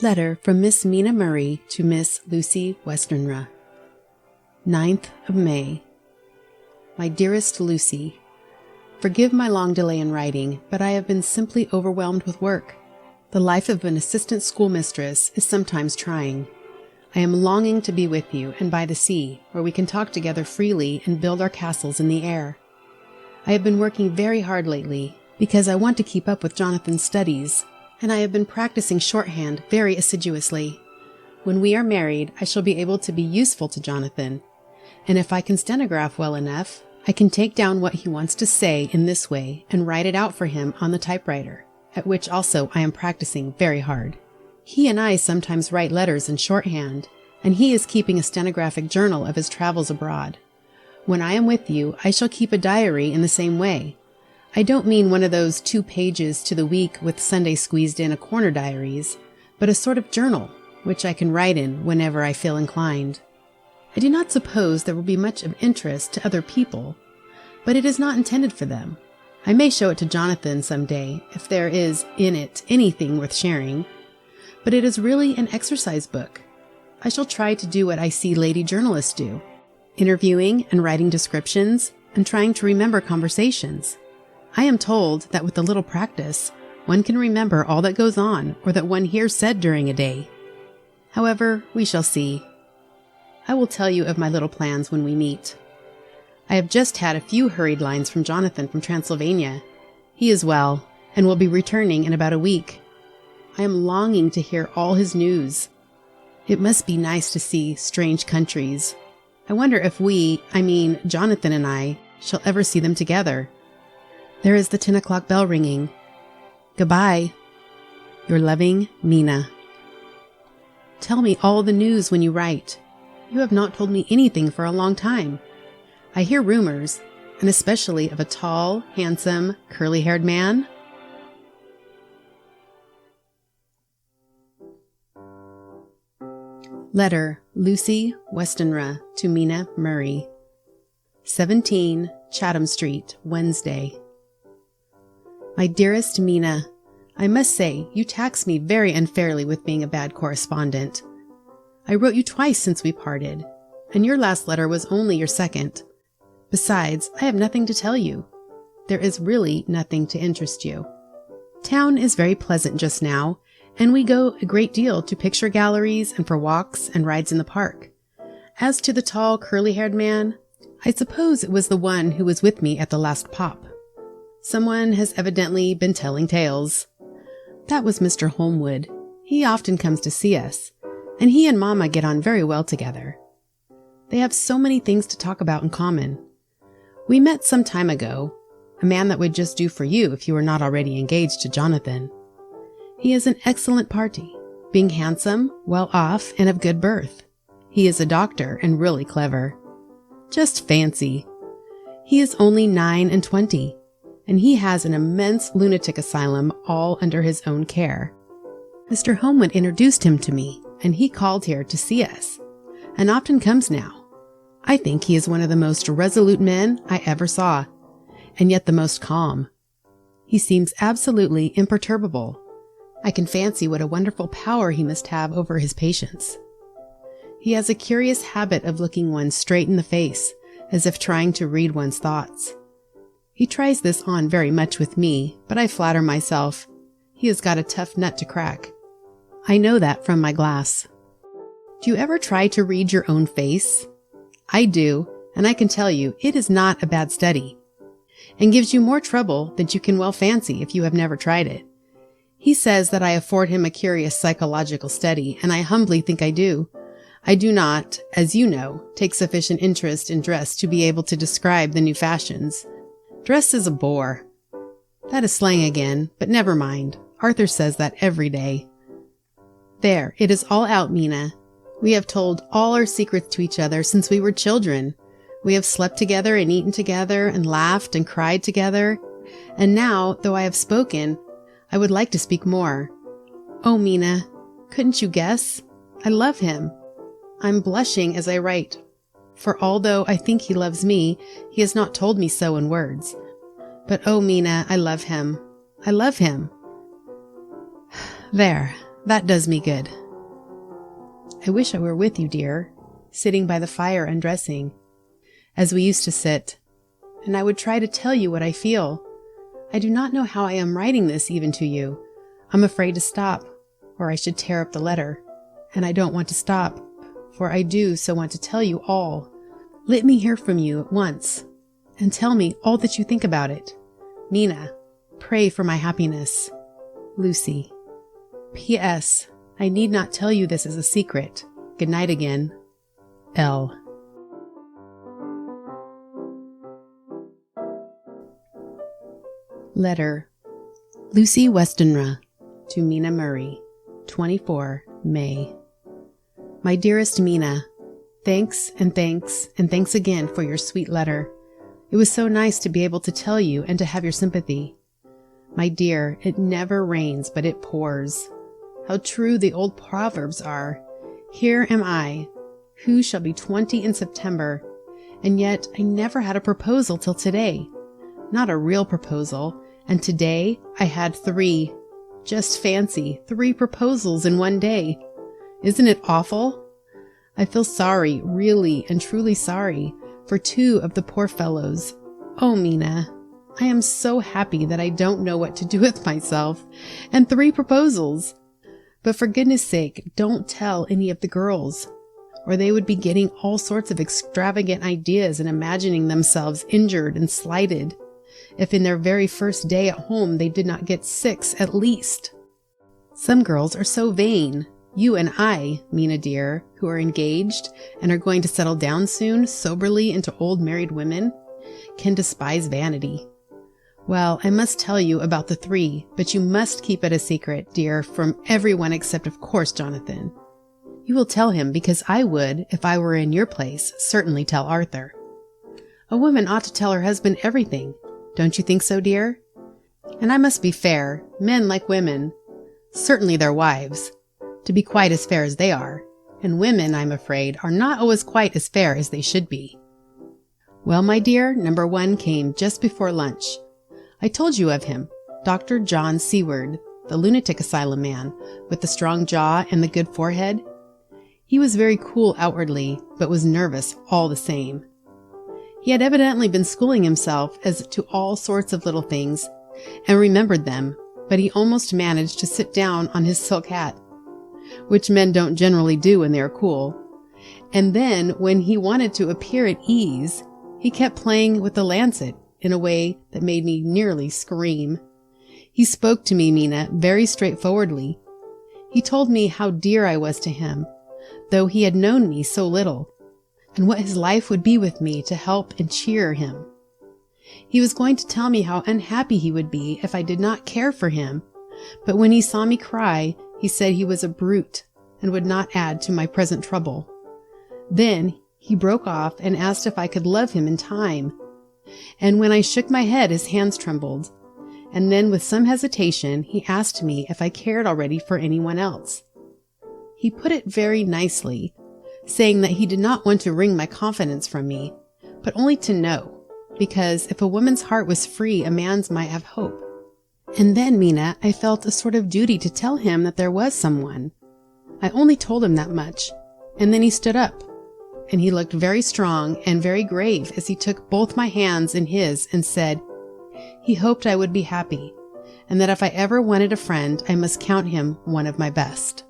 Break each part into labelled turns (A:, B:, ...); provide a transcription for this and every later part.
A: Letter from Miss Mina Murray to Miss Lucy Westenra. 9th of May. My dearest Lucy, forgive my long delay in writing, but I have been simply overwhelmed with work. The life of an assistant schoolmistress is sometimes trying. I am longing to be with you and by the sea, where we can talk together freely and build our castles in the air. I have been working very hard lately, because I want to keep up with Jonathan's studies, and I have been practicing shorthand very assiduously. When we are married, I shall be able to be useful to Jonathan, and if I can stenograph well enough, I can take down what he wants to say in this way and write it out for him on the typewriter, at which also I am practicing very hard. He and I sometimes write letters in shorthand, and he is keeping a stenographic journal of his travels abroad. When I am with you, I shall keep a diary in the same way. I don't mean one of those 2 pages to the week with Sunday squeezed in a corner diaries, but a sort of journal, which I can write in whenever I feel inclined. I do not suppose there will be much of interest to other people, but it is not intended for them. I may show it to Jonathan some day, if there is in it anything worth sharing, but it is really an exercise book. I shall try to do what I see lady journalists do, interviewing and writing descriptions and trying to remember conversations. I am told that with a little practice, one can remember all that goes on or that one hears said during a day. However, we shall see. I will tell you of my little plans when we meet. I have just had a few hurried lines from Jonathan from Transylvania. He is well, and will be returning in about a week. I am longing to hear all his news. It must be nice to see strange countries. I wonder if Jonathan and I, shall ever see them together. There is the 10 o'clock bell ringing. Goodbye. Your loving Mina. Tell me all the news when you write. You have not told me anything for a long time. I hear rumors, and especially of a tall, handsome, curly-haired man. Letter, Lucy Westenra to Mina Murray. 17 Chatham Street, Wednesday. My dearest Mina, I must say you tax me very unfairly with being a bad correspondent. I wrote you twice since we parted, and your last letter was only your second. Besides, I have nothing to tell you. There is really nothing to interest you. Town is very pleasant just now, and we go a great deal to picture galleries and for walks and rides in the park. As to the tall, curly-haired man, I suppose it was the one who was with me at the last pop. Someone has evidently been telling tales. That was Mr. Holmwood. He often comes to see us, and he and Mamma get on very well together. They have so many things to talk about in common. We met some time ago, a man that would just do for you if you were not already engaged to Jonathan. He is an excellent party, being handsome, well off, and of good birth. He is a doctor and really clever. Just fancy. He is only 29, and he has an immense lunatic asylum all under his own care. Mr. Holmwood introduced him to me, and he called here to see us, and often comes now. I think he is one of the most resolute men I ever saw, and yet the most calm. He seems absolutely imperturbable. I can fancy what a wonderful power he must have over his patients. He has a curious habit of looking one straight in the face, as if trying to read one's thoughts. He tries this on very much with me, but I flatter myself he has got a tough nut to crack. I know that from my glass. Do you ever try to read your own face? I do, and I can tell you it is not a bad study, and gives you more trouble than you can well fancy if you have never tried it. He says that I afford him a curious psychological study, and I humbly think I do. I do not, as you know, take sufficient interest in dress to be able to describe the new fashions. Dress is a bore. That is slang again, but never mind. Arthur says that every day. There, it is all out, Mina. We have told all our secrets to each other since we were children. We have slept together and eaten together and laughed and cried together. And now, though I have spoken, I would like to speak more. Oh, Mina, couldn't you guess? I love him. I'm blushing as I write, for although I think he loves me, he has not told me so in words. But oh, Mina, I love him. I love him. There, That does me good. I wish I were with you, dear, sitting by the fire undressing, as we used to sit, and I would try to tell you what I feel. I do not know how I am writing this even to you. I'm afraid to stop, or I should tear up the letter, and I don't want to stop, for I do so want to tell you all. Let me hear from you at once, and tell me all that you think about it. Mina, pray for my happiness. Lucy. P.S. I need not tell you this as a secret. Good night again. L. Letter. Lucy Westenra to Mina Murray, 24 May. My dearest Mina, thanks and thanks and thanks again for your sweet letter. It was so nice to be able to tell you and to have your sympathy. My dear, it never rains but it pours. How true the old proverbs are. Here am I, who shall be 20 in September, and yet I never had a proposal till today. Not a real proposal, and today I had 3. Just fancy, 3 proposals in one day. Isn't it awful? I feel sorry, really and truly sorry, for 2 of the poor fellows. Oh, Mina, I am so happy that I don't know what to do with myself, and 3 proposals. But for goodness sake, don't tell any of the girls, or they would be getting all sorts of extravagant ideas and imagining themselves injured and slighted, if in their very first day at home they did not get 6 at least. Some girls are so vain. You and I, Mina dear, who are engaged and are going to settle down soon soberly into old married women, can despise vanity. Well, I must tell you about the 3, but you must keep it a secret, dear, from everyone except, of course, Jonathan. You will tell him because I would, if I were in your place, certainly tell Arthur. A woman ought to tell her husband everything. Don't you think so, dear? And I must be fair. Men like women, certainly their wives, to be quite as fair as they are. And women, I'm afraid, are not always quite as fair as they should be. Well, my dear, number 1 came just before lunch. I told you of him, Dr. John Seward, the lunatic asylum man, with the strong jaw and the good forehead. He was very cool outwardly, but was nervous all the same. He had evidently been schooling himself as to all sorts of little things, and remembered them, but he almost managed to sit down on his silk hat, which men don't generally do when they are cool. And then, when he wanted to appear at ease, he kept playing with the lancet in a way that made me nearly scream. He spoke to me, Mina, very straightforwardly. He told me how dear I was to him, though he had known me so little, and what his life would be with me to help and cheer him. He was going to tell me how unhappy he would be if I did not care for him, but when he saw me cry, he said he was a brute and would not add to my present trouble. Then he broke off and asked if I could love him in time, and when I shook my head, his hands trembled, and then with some hesitation, he asked me if I cared already for anyone else. He put it very nicely, saying that he did not want to wring my confidence from me, but only to know, because if a woman's heart was free, a man's might have hope. And then, Mina, I felt a sort of duty to tell him that there was someone. I only told him that much, and then he stood up, and he looked very strong and very grave as he took both my hands in his and said he hoped I would be happy, and that if I ever wanted a friend, I must count him one of my best.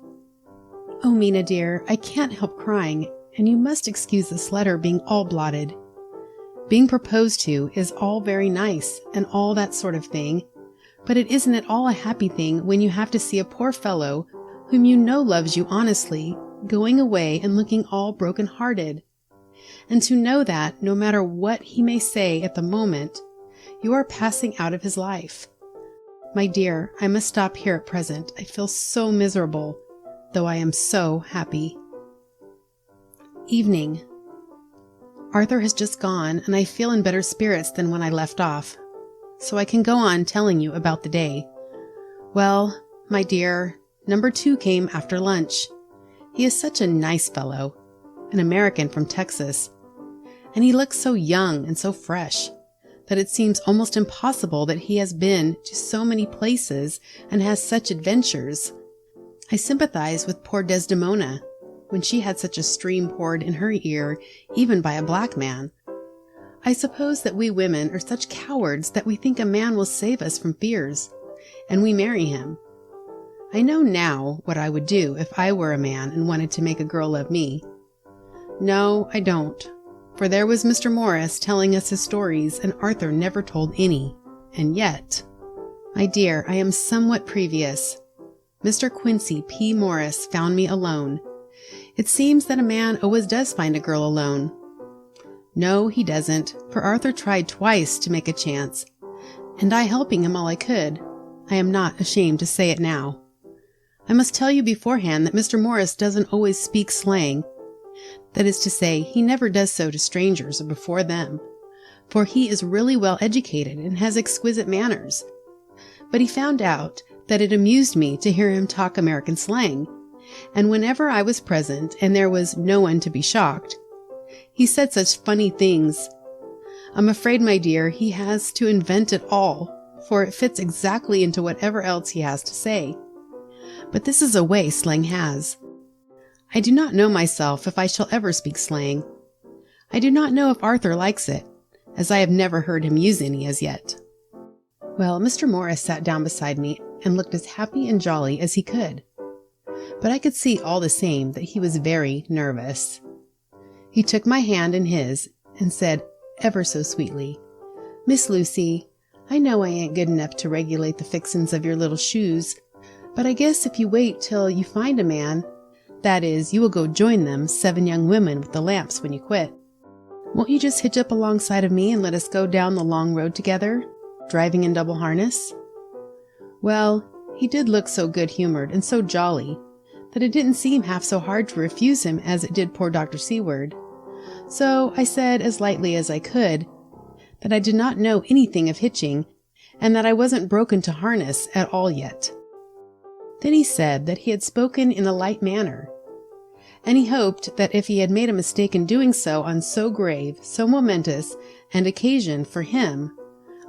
A: Oh, Mina dear, I can't help crying, and you must excuse this letter being all blotted. Being proposed to is all very nice and all that sort of thing, but it isn't at all a happy thing when you have to see a poor fellow whom you know loves you honestly going away and looking all broken-hearted, and to know that, no matter what he may say at the moment, you are passing out of his life. My dear, I must stop here at present. I feel so miserable, though I am so happy. Evening. Arthur has just gone, and I feel in better spirits than when I left off, so I can go on telling you about the day. Well, my dear, number 2 came after lunch. He is such a nice fellow, an American from Texas, and he looks so young and so fresh that it seems almost impossible that he has been to so many places and has such adventures. I sympathize with poor Desdemona, when she had such a stream poured in her ear, even by a black man. I suppose that we women are such cowards that we think a man will save us from fears, and we marry him. I know now what I would do if I were a man and wanted to make a girl love me. No, I don't, for there was Mr. Morris telling us his stories, and Arthur never told any. And yet, my dear, I am somewhat previous. Mr. Quincy P. Morris found me alone. It seems that a man always does find a girl alone. No, he doesn't, for Arthur tried twice to make a chance, and I helping him all I could. I am not ashamed to say it now. I must tell you beforehand that Mr. Morris doesn't always speak slang. That is to say, he never does so to strangers or before them, for he is really well educated and has exquisite manners. But he found out that it amused me to hear him talk American slang, and whenever I was present and there was no one to be shocked, he said such funny things. I'm afraid, my dear, he has to invent it all, for it fits exactly into whatever else he has to say. But this is a way slang has. I do not know myself if I shall ever speak slang. I do not know if Arthur likes it, as I have never heard him use any as yet. Well, Mr. Morris sat down beside me and looked as happy and jolly as he could. But I could see all the same that he was very nervous. He took my hand in his and said ever so sweetly, "Miss Lucy, I know I ain't good enough to regulate the fixin's of your little shoes, but I guess if you wait till you find a man, that is, you will go join them 7 young women with the lamps when you quit. Won't you just hitch up alongside of me and let us go down the long road together, driving in double harness?" Well, he did look so good-humored and so jolly that it didn't seem half so hard to refuse him as it did poor Dr. Seward. So I said as lightly as I could that I did not know anything of hitching, and that I wasn't broken to harness at all yet. Then he said that he had spoken in a light manner, and he hoped that if he had made a mistake in doing so on so grave, so momentous an occasion for him,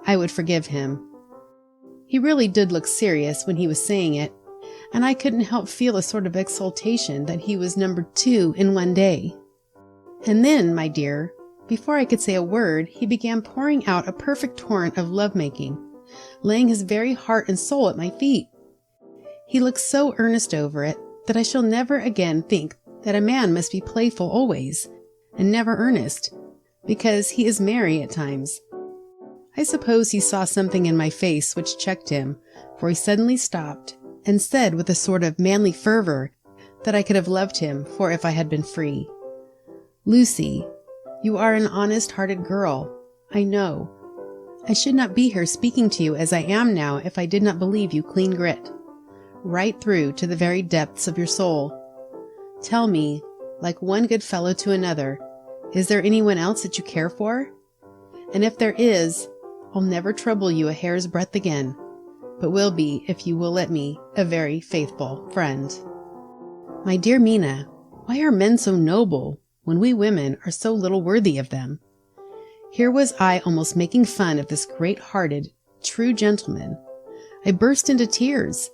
A: I would forgive him. He really did look serious when he was saying it, and I couldn't help feel a sort of exultation that he was number 2 in one day. And then, my dear, before I could say a word, he began pouring out a perfect torrent of love-making, laying his very heart and soul at my feet. He looked so earnest over it that I shall never again think that a man must be playful always, and never earnest, because he is merry at times. I suppose he saw something in my face which checked him, for he suddenly stopped, and said with a sort of manly fervor that I could have loved him for if I had been free, "Lucy, you are an honest-hearted girl, I know. I should not be here speaking to you as I am now if I did not believe you clean grit, right through to the very depths of your soul. Tell me, like one good fellow to another, is there anyone else that you care for? And if there is, I'll never trouble you a hair's breadth again, but will be, if you will let me, a very faithful friend." My dear Mina, why are men so noble when we women are so little worthy of them? Here was I almost making fun of this great-hearted, true gentleman. I burst into tears.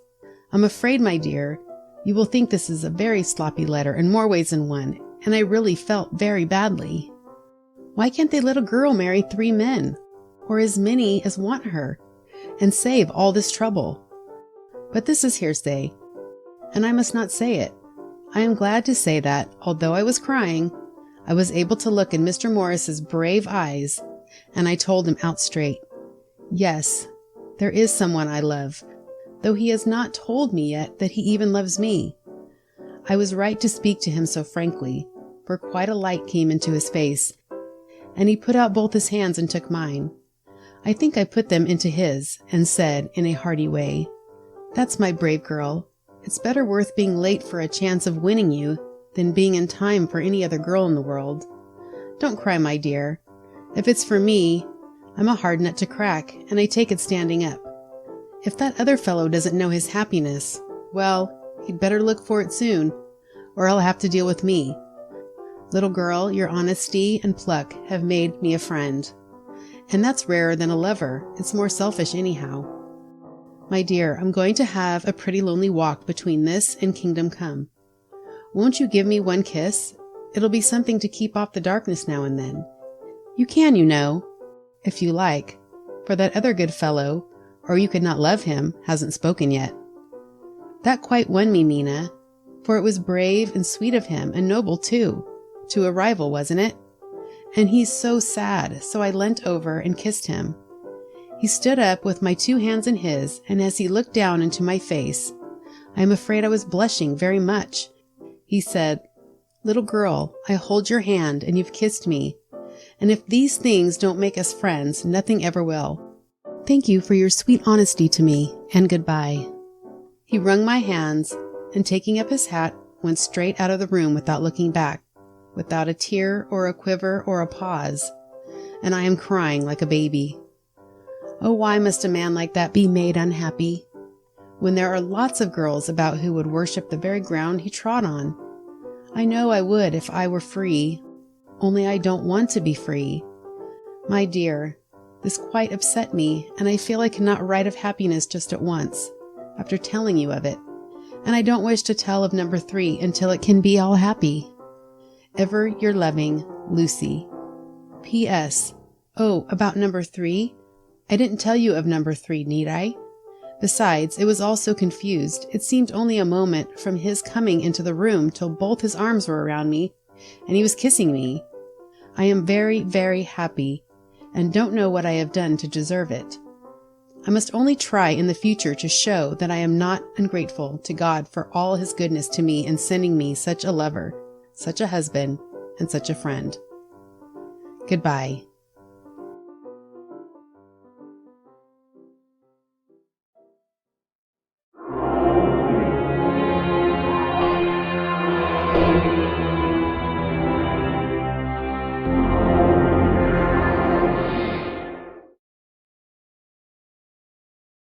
A: I'm afraid, my dear, you will think this is a very sloppy letter in more ways than one, and I really felt very badly. Why can't they let a girl marry 3 men, or as many as want her, and save all this trouble? But this is hearsay, and I must not say it. I am glad to say that, although I was crying, I was able to look in Mr. Morris's brave eyes, and I told him out straight, yes, there is someone I love, though he has not told me yet that he even loves me. I was right to speak to him so frankly, for quite a light came into his face, and he put out both his hands and took mine. I think I put them into his, and said in a hearty way, "That's my brave girl. It's better worth being late for a chance of winning you than being in time for any other girl in the world. Don't cry, my dear. If it's for me, I'm a hard nut to crack, and I take it standing up. If that other fellow doesn't know his happiness, well, he'd better look for it soon, or he'll have to deal with me. Little girl, your honesty and pluck have made me a friend. And that's rarer than a lover. It's more selfish anyhow. My dear, I'm going to have a pretty lonely walk between this and Kingdom Come. Won't you give me one kiss? It'll be something to keep off the darkness now and then. You can, you know, if you like, for that other good fellow, or you could not love him, hasn't spoken yet. That quite won me, Mina, for it was brave and sweet of him, and noble too, to a rival, wasn't it? And he's so sad, so I leant over and kissed him. He stood up with my 2 hands in his, and as he looked down into my face, I am afraid I was blushing very much. He said, "Little girl, I hold your hand, and you've kissed me, and if these things don't make us friends, nothing ever will. Thank you for your sweet honesty to me, and goodbye." He wrung my hands, and taking up his hat, went straight out of the room without looking back, without a tear or a quiver or a pause, and I am crying like a baby. Oh, why must a man like that be made unhappy, when there are lots of girls about who would worship the very ground he trod on? I know I would if I were free, only I don't want to be free. My dear, this quite upset me, and I feel I cannot write of happiness just at once, after telling you of it, and I don't wish to tell of number 3 until it can be all happy. Ever your loving, Lucy. P.S. Oh, about number 3? I didn't tell you of number 3, need I? Besides, it was all so confused. It seemed only a moment from his coming into the room till both his arms were around me, and he was kissing me. I am very, very happy, and don't know what I have done to deserve it. I must only try in the future to show that I am not ungrateful to God for all his goodness to me in sending me such a lover, such a husband, and such a friend. Goodbye.